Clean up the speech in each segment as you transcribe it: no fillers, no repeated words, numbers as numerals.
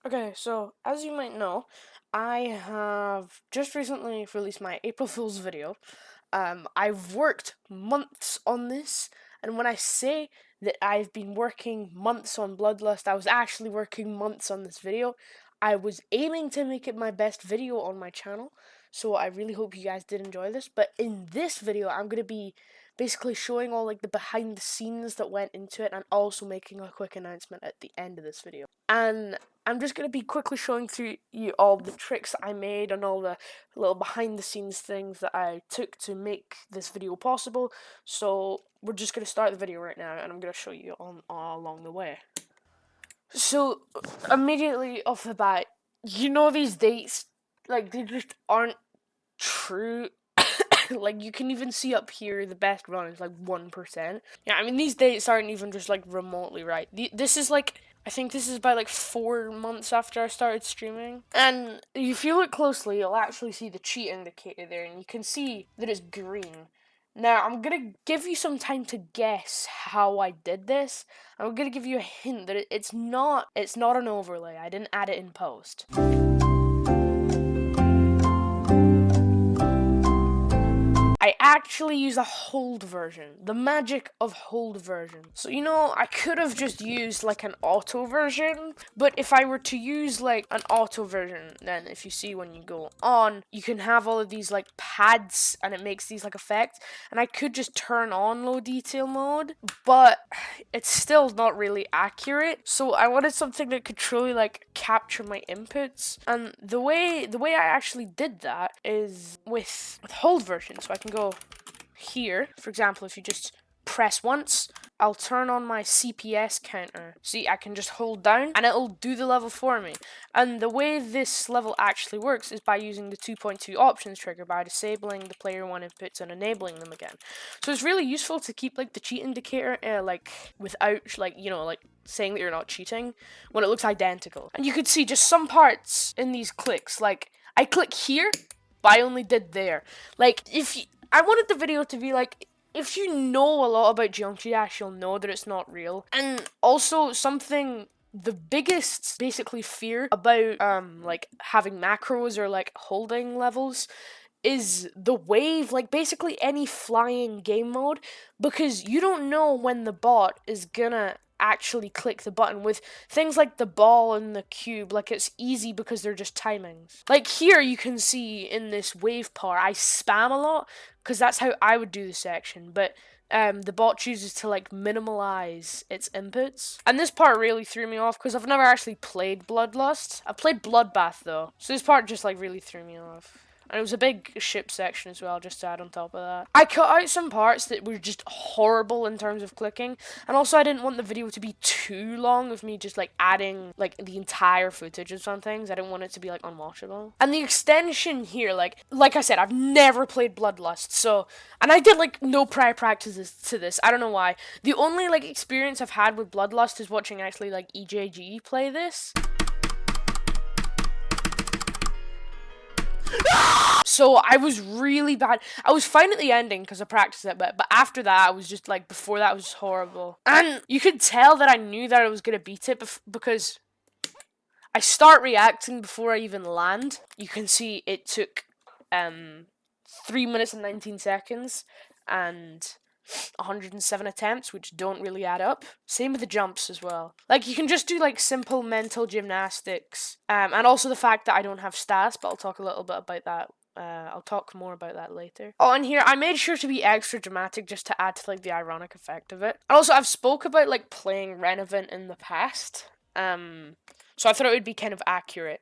Okay, so as you might know, I have just recently released my April Fool's video. I've worked months on this, and when I say that I've been working months on Bloodlust, I was actually working months on this video. I was aiming to make it my best video on my channel, so I really hope you guys did enjoy this. But in this video, I'm going to be basically showing all like the behind the scenes that went into it, and also making a quick announcement at the end of this video. And I'm just going to be quickly showing through you all the tricks I made and all the little behind the scenes things that I took to make this video possible. So we're just going to start the video right now, and I'm going to show you all along the way. So immediately off the bat, you know these dates, like they just aren't true. Like you can even see up here the best run is like 1%. Yeah, I mean these dates aren't even just like remotely right. This is like, I think this is about like 4 months after I started streaming. And if you look closely, you'll actually see the cheat indicator there, and you can see that it's green. Now, I'm gonna give you some time to guess how I did this. I'm gonna give you a hint that it's not an overlay. I didn't add it in post. I actually use a hold version, the magic of hold version. So, you know, I could have just used like an auto version, but if I were to use like an auto version, then if you see when you go on, you can have all of these like pads and it makes these like effects, and I could just turn on low detail mode, but it's still not really accurate. So I wanted something that could truly like capture my inputs, and the way I actually did that is with hold version. So I can go here, for example, if you just press once, I'll turn on my CPS counter. See, I can just hold down and it'll do the level for me. And the way this level actually works is by using the 2.2 options trigger, by disabling the player 1 inputs and enabling them again. So it's really useful to keep like the cheat indicator like without like, you know, like saying that you're not cheating when it looks identical. And you could see just some parts in these clicks, like I click here, but I only did there. Like I wanted the video to be like, if you know a lot about Geometry Dash, you'll know that it's not real. And also something, the biggest basically fear about like having macros or like holding levels is the wave, like basically any flying game mode, because you don't know when the bot is gonna actually click the button. With things like the ball and the cube, like it's easy because they're just timings. Like here you can see in this wave part, I spam a lot because that's how I would do the section, but the bot chooses to like minimalize its inputs. And this part really threw me off because I've never actually played Bloodlust. I've played Bloodbath though, so this part just like really threw me off. And it was a big ship section as well, just to add on top of that. I cut out some parts that were just horrible in terms of clicking. And also I didn't want the video to be too long of me just like adding like the entire footage of some things. I didn't want it to be like unwatchable. And the extension here, like I said, I've never played Bloodlust, so, and I did like no prior practices to this. I don't know why. The only like experience I've had with Bloodlust is watching actually like EJG play this. So I was really bad. I was fine at the ending because I practiced it, but after that I was just like, before that was just horrible. And you could tell that I knew that I was gonna beat it because I start reacting before I even land. You can see it took 3 minutes and 19 seconds and 107 attempts, which don't really add up. Same with the jumps as well. Like, you can just do like simple mental gymnastics, and also the fact that I don't have stats, but I'll talk a little bit about that. I'll talk more about that later. Oh, and here I made sure to be extra dramatic just to add to like the ironic effect of it. And also I've spoke about like playing Renovant in the past, so I thought it would be kind of accurate.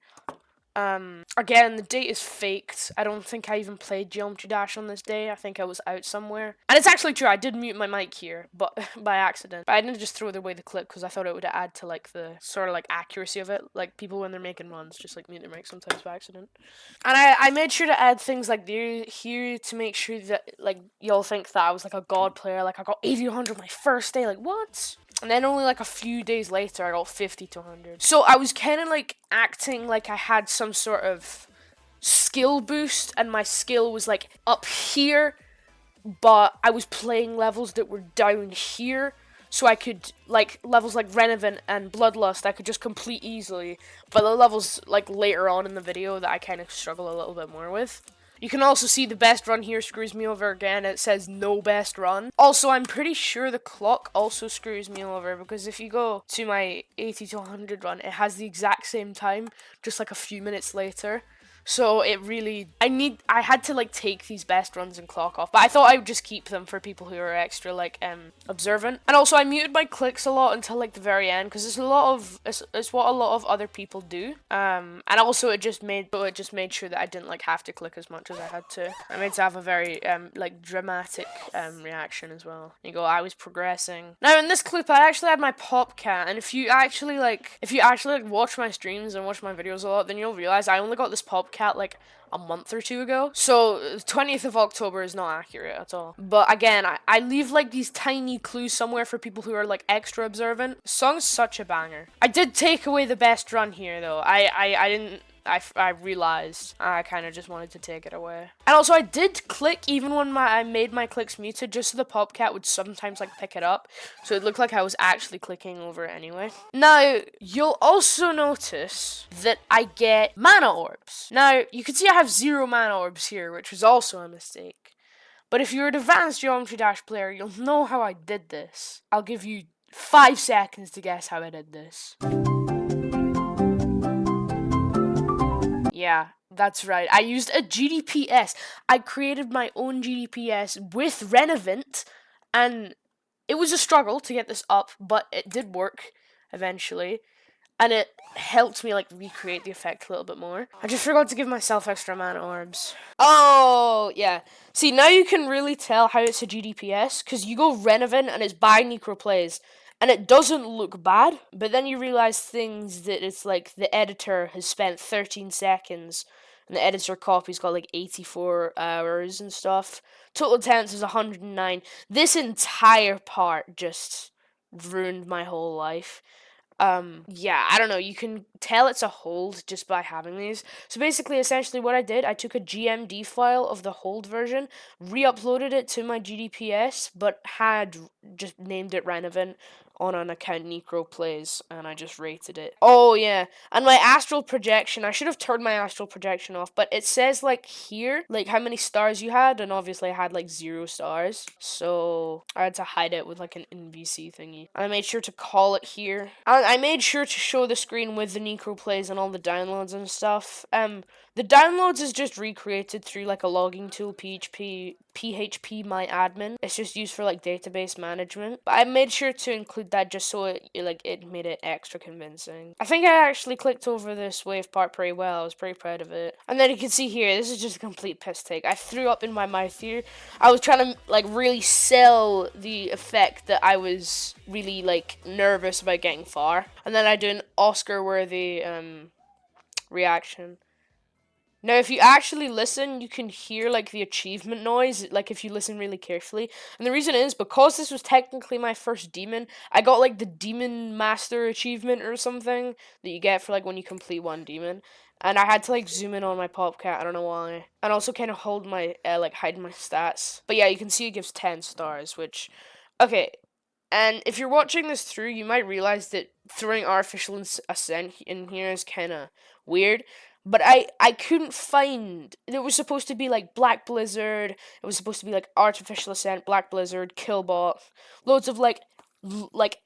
Again, the date is faked. I don't think I even played Geometry Dash on this day. I think I was out somewhere. And it's actually true, I did mute my mic here, but by accident. But I didn't just throw away the clip because I thought it would add to like the sort of like accuracy of it. Like people when they're making runs just like mute their mic sometimes by accident. And I made sure to add things like here to make sure that like y'all think that I was like a god player. Like I got 80 to 100 my first day. Like what? And then only like a few days later, I got 50 to 100. So I was kind of like acting like I had some sort of skill boost, and my skill was like up here, but I was playing levels that were down here. so I could, like, levels like Renovant and Bloodlust, I could just complete easily, but the levels, like, later on in the video that I kind of struggle a little bit more with. You can also see the best run here screws me over again. It says no best run. Also, I'm pretty sure the clock also screws me over, because if you go to my 80 to 100 run, it has the exact same time, just like a few minutes later. So it really, I had to like take these best runs and clock off, but I thought I would just keep them for people who are extra like observant. And also I muted my clicks a lot until like the very end, because it's what a lot of other people do. And also it just made sure that I didn't like have to click as much as I had to. I made to have a very like dramatic reaction as well. You go, I was progressing. Now in this clip I actually had my pop cat, and if you actually watch my streams and watch my videos a lot, then you'll realize I only got this pop cat like a month or two ago. So 20th of October is not accurate at all. But again, I leave like these tiny clues somewhere for people who are like extra observant. The song's such a banger. I did take away the best run here though. I didn't. I realized I kind of just wanted to take it away. And also I did click even when I made my clicks muted, just so the popcat would sometimes like pick it up, so it looked like I was actually clicking over it anyway. Now you'll also notice that I get mana orbs. Now you can see I have 0 mana orbs here, which was also a mistake. But if you're an advanced Geometry Dash player, you'll know how I did this. I'll give you 5 seconds to guess how I did this. Yeah, that's right. I used a GDPS. I created my own GDPS with Renovant, and it was a struggle to get this up, but it did work eventually, and it helped me like recreate the effect a little bit more. I just forgot to give myself extra mana orbs. Oh, yeah. See, now you can really tell how it's a GDPS, because you go Renovant and it's by Necroplays. And it doesn't look bad, but then you realize things that it's like the editor has spent 13 seconds, and the editor copy's got like 84 hours and stuff. Total attempts is 109. This entire part just ruined my whole life. Yeah, I don't know, you can tell it's a hold just by having these. So basically, essentially what I did, I took a GMD file of the hold version, re-uploaded it to my GDPS, but had just named it Renovant on an account Necroplays, and I just rated it. Oh yeah, and my astral projection, I should have turned my astral projection off, but it says like here, like how many stars you had, and obviously I had like 0 stars, so I had to hide it with like an NVC thingy. And I made sure to call it here. I made sure to show the screen with the Necroplays and all the downloads and stuff. The downloads is just recreated through like a logging tool, PHP my admin. It's just used for like database management. But I made sure to include that just so it made it extra convincing. I think I actually clicked over this wave part pretty well. I was pretty proud of it. And then you can see here, this is just a complete piss take. I threw up in my mouth here. I was trying to like really sell the effect that I was really like nervous about getting far. And then I do an Oscar-worthy reaction. Now, if you actually listen, you can hear, like, the achievement noise, like, if you listen really carefully. And the reason is, because this was technically my first demon, I got, like, the Demon Master achievement or something that you get for, like, when you complete one demon. And I had to, like, zoom in on my popcat, I don't know why. And also kind of hold my, hide my stats. But yeah, you can see it gives 10 stars, which, okay. And if you're watching this through, you might realize that throwing Artificial Ascent in here is kind of weird. But I couldn't find, it was supposed to be like Black Blizzard, it was supposed to be like Artificial Ascent, Black Blizzard, Killbot, loads of like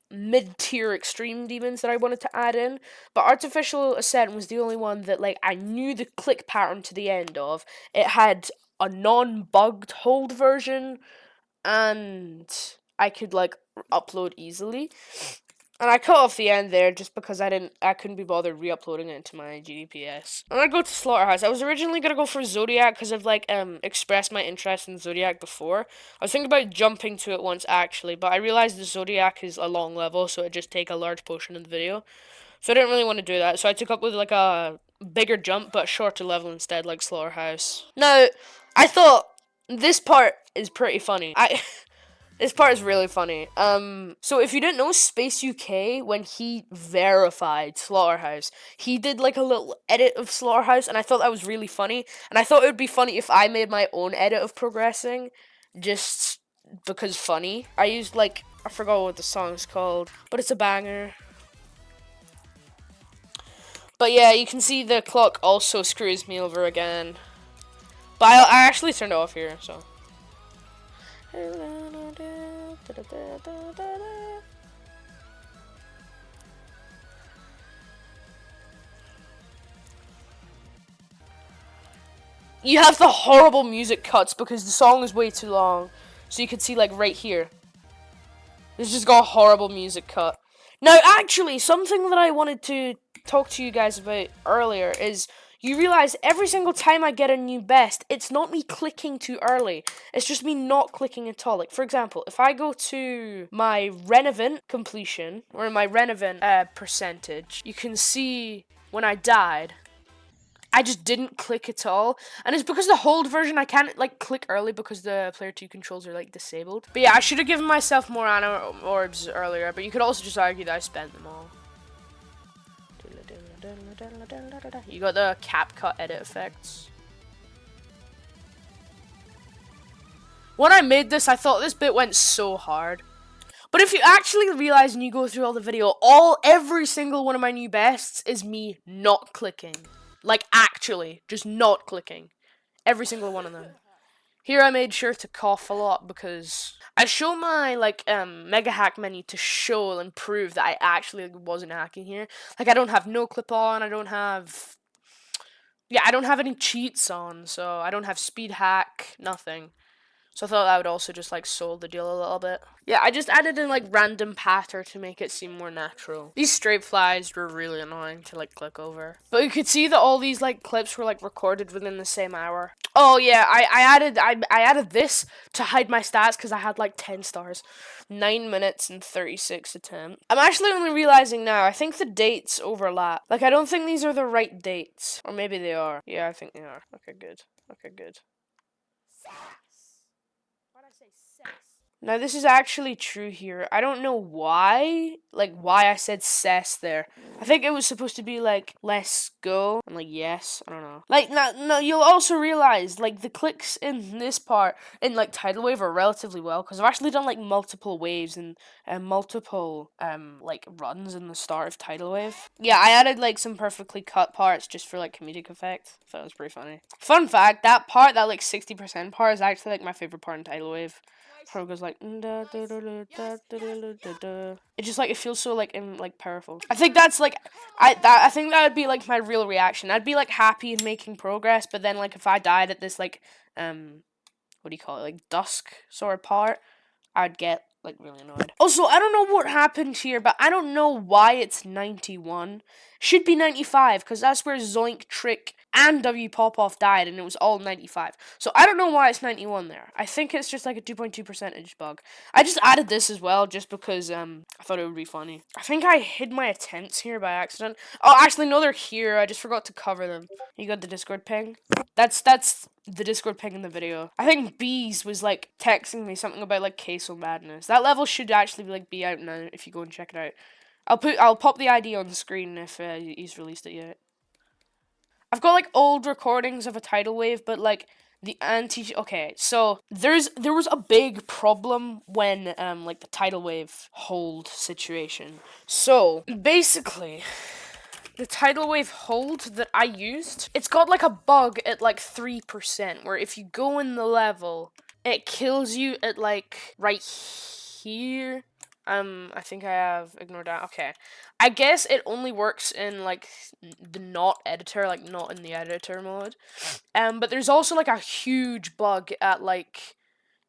mid-tier extreme demons that I wanted to add in. But Artificial Ascent was the only one that like I knew the click pattern to the end of. It had a non-bugged hold version, and I could like upload easily. And I cut off the end there just because I couldn't be bothered re-uploading it into my GDPS. I'm gonna go to Slaughterhouse. I was originally gonna go for Zodiac because I've like expressed my interest in Zodiac before. I was thinking about jumping to it once actually, but I realized the Zodiac is a long level, so it'd just take a large portion of the video. So I didn't really want to do that. So I took up with like a bigger jump but shorter level instead, like Slaughterhouse. Now, I thought this part is pretty funny. This part is really funny. So if you didn't know, Space UK, when he verified Slaughterhouse, he did like a little edit of Slaughterhouse, and I thought that was really funny. And I thought it would be funny if I made my own edit of progressing, just because funny. I used like I forgot what the song's called, but it's a banger. But yeah, you can see the clock also screws me over again. But I actually turned it off here, so. You have the horrible music cuts because the song is way too long. So you can see like right here. It's just got a horrible music cut. Now, actually, something that I wanted to talk to you guys about earlier is you realize every single time I get a new best, it's not me clicking too early. It's just me not clicking at all. Like, for example, if I go to my Renovant completion, or my Renovant percentage, you can see when I died, I just didn't click at all, and it's because the hold version I can't like click early because the player 2 controls are like disabled. But yeah, I should have given myself more Ana orbs earlier, but you could also just argue that I spent them all. You got the CapCut edit effects. When I made this, I thought this bit went so hard. But if you actually realize and you go through all the video, every single one of my new bests is me not clicking. Like, actually, just not clicking. Every single one of them. Here I made sure to cough a lot because I show my, like, mega hack menu to show and prove that I actually wasn't hacking here. Like, I don't have no clip on, I don't have any cheats on, so I don't have speed hack, nothing. So I thought that would also just like soul the deal a little bit. Yeah, I just added in like random patter to make it seem more natural. These straight flies were really annoying to like click over. But you could see that all these like clips were like recorded within the same hour. Oh yeah, I added this to hide my stats because I had like 10 stars. 9 minutes and 36 attempts. I'm actually only realizing now, I think the dates overlap. Like I don't think these are the right dates. Or maybe they are. Yeah, I think they are. Okay, good. Okay, good. Now, this is actually true here. I don't know why I said cess there. I think it was supposed to be, like, let's go, and, like, yes, I don't know. Like, no, you'll also realize, like, the clicks in this part, in, like, tidal wave are relatively well, because I've actually done, like, multiple waves and multiple, like, runs in the start of tidal wave. Yeah, I added, like, some perfectly cut parts just for, like, comedic effect. I thought it was pretty funny. Fun fact, that part, that, like, 60% part is actually, like, my favorite part in tidal wave. How it goes like it just like it feels so like powerful. I think that's like I think that would be like my real reaction. I'd be like happy and making progress, but then like if I died at this like what do you call it, like dusk sort of part, I'd get like really annoyed. Also, I don't know what happened here, but I don't know why it's 91. Should be 95 because that's where Zoink, Trick, and W Popoff died, and it was all 95. So I don't know why it's 91 there. I think it's just like a 2.2 percentage bug. I just added this as well just because I thought it would be funny. I think I hid my attempts here by accident. Oh, actually no, they're here. I just forgot to cover them. You got the Discord ping? That's the Discord ping in the video. I think Bees was like texting me something about like Queso Madness. That level should actually like be out now if you go and check it out. I'll pop the ID on the screen if he's released it yet. I've got like old recordings of a tidal wave, but like the okay, so there was a big problem when like the tidal wave hold situation. So basically the tidal wave hold that I used, it's got like a bug at like 3%, where if you go in the level, it kills you at like right here. I think I have ignored that. Okay. I guess it only works in like the not editor, like not in the editor mode. But there's also like a huge bug at like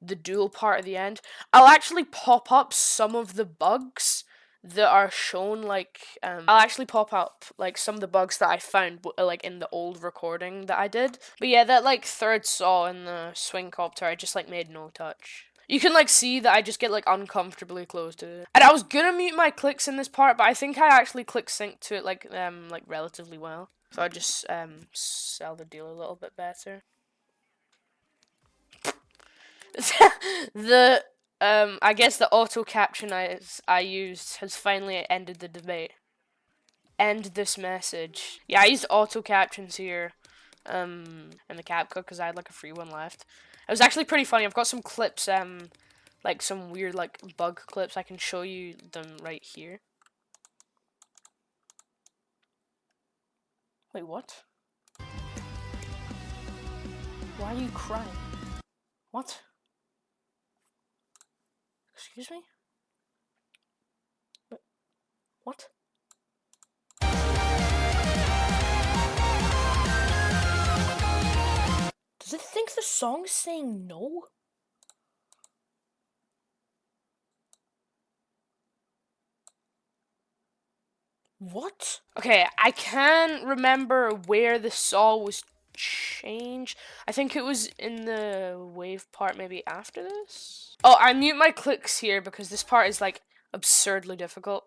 the dual part at the end. I'll actually pop up some of the bugs that are shown, like I'll actually pop up like some of the bugs that I found like in the old recording that I did. But yeah, that like third saw in the swing copter, I just like made no touch. You can like see that I just get like uncomfortably close to it. And I was gonna mute my clicks in this part, but I think I actually click sync to it like relatively well. So I just sell the deal a little bit better. The I guess the auto caption I used has finally ended the debate. End this message. Yeah, I used auto captions here in the CapCut because I had like a free one left. It was actually pretty funny. I've got some clips like some weird like bug clips, I can show you them right here. Wait, what? Why are you crying? What? Excuse me? What? Does it think the song's saying no? What? Okay, I can't remember where the saw was changed. I think it was in the wave part maybe after this. Oh, I mute my clicks here because this part is like absurdly difficult.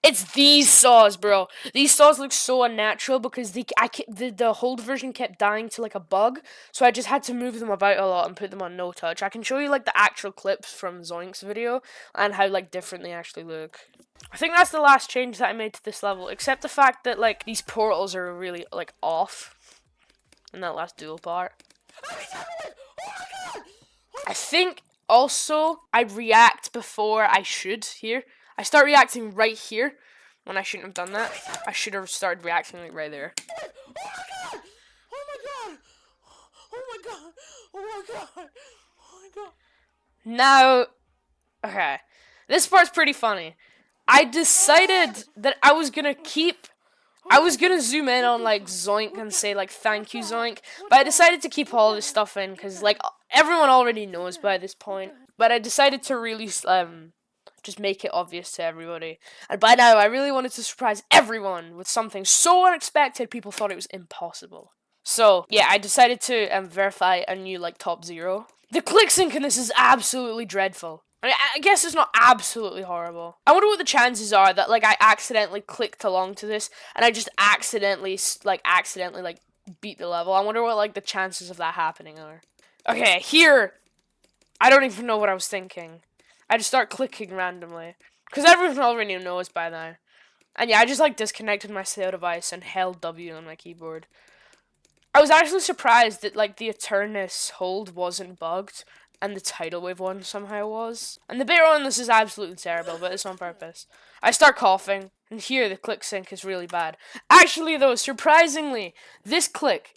It's these saws, bro. These saws look so unnatural because the hold version kept dying to like a bug, so I just had to move them about a lot and put them on no touch. I can show you like the actual clips from Zoink's video and how like different they actually look. I think that's the last change that I made to this level, except the fact that like these portals are really like off in that last duel part. I think also I react before I should here. I start reacting right here when I shouldn't have done that. I should have started reacting like right there. Oh my god! Oh my god! Oh my god! Oh my god! Oh my god! Now, okay, this part's pretty funny. I decided that I was gonna zoom in on like Zoink and say like thank you Zoink, but I decided to keep all this stuff in because like everyone already knows by this point. But I decided to really just make it obvious to everybody. And by now I really wanted to surprise everyone with something so unexpected people thought it was impossible. So yeah, I decided to verify a new like top 0. The click sync in this is absolutely dreadful. I guess it's not absolutely horrible. I wonder what the chances are that like I accidentally clicked along to this and I just accidentally beat the level. I wonder what like the chances of that happening are. Okay, here I don't even know what I was thinking. I just start clicking randomly because everyone already knows by now. And yeah, I just like disconnected my save device and held W on my keyboard. I was actually surprised that like the Eternus hold wasn't bugged and the tidal wave one somehow was. And the bit on this is absolutely terrible, but it's on purpose. I start coughing, and here the click sync is really bad. Actually though, surprisingly, this click,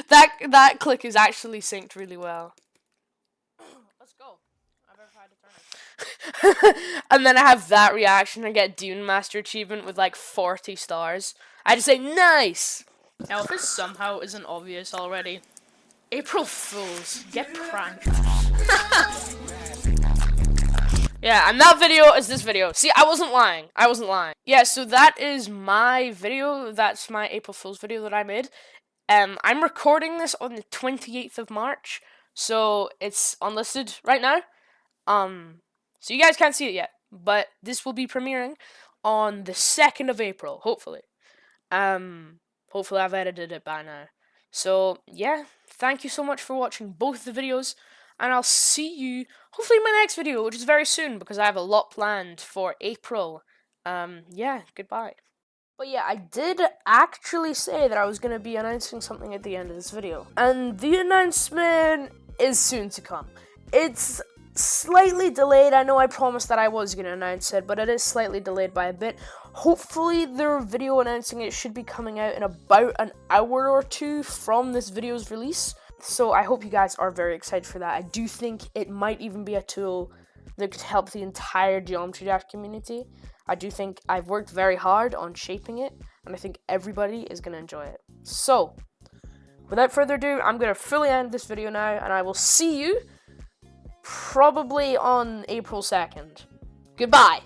that click is actually synced really well. Let's go. I better try to turn it. And then I have that reaction and get Dune Master achievement with like 40 stars. I just say, nice! Now if this somehow isn't obvious already, April Fools, get pranked. Yeah, and that video is this video. See, I wasn't lying. Yeah, so that is my video. That's my April Fool's video that I made. I'm recording this on the 28th of March, so it's unlisted right now. So you guys can't see it yet, but this will be premiering on the 2nd of April, hopefully. Hopefully I've edited it by now. So, yeah, thank you so much for watching both the videos, and I'll see you, hopefully in my next video, which is very soon, because I have a lot planned for April. Yeah, goodbye. But yeah, I did actually say that I was going to be announcing something at the end of this video, and the announcement is soon to come. It's slightly delayed. I know I promised that I was going to announce it, but it is slightly delayed by a bit. Hopefully the video announcing it should be coming out in about an hour or 2 from this video's release. So I hope you guys are very excited for that. I do think it might even be a tool that could help the entire Geometry Dash community. I do think I've worked very hard on shaping it, and I think everybody is going to enjoy it. So, without further ado, I'm going to fully end this video now, and I will see you probably on April 2nd. Goodbye!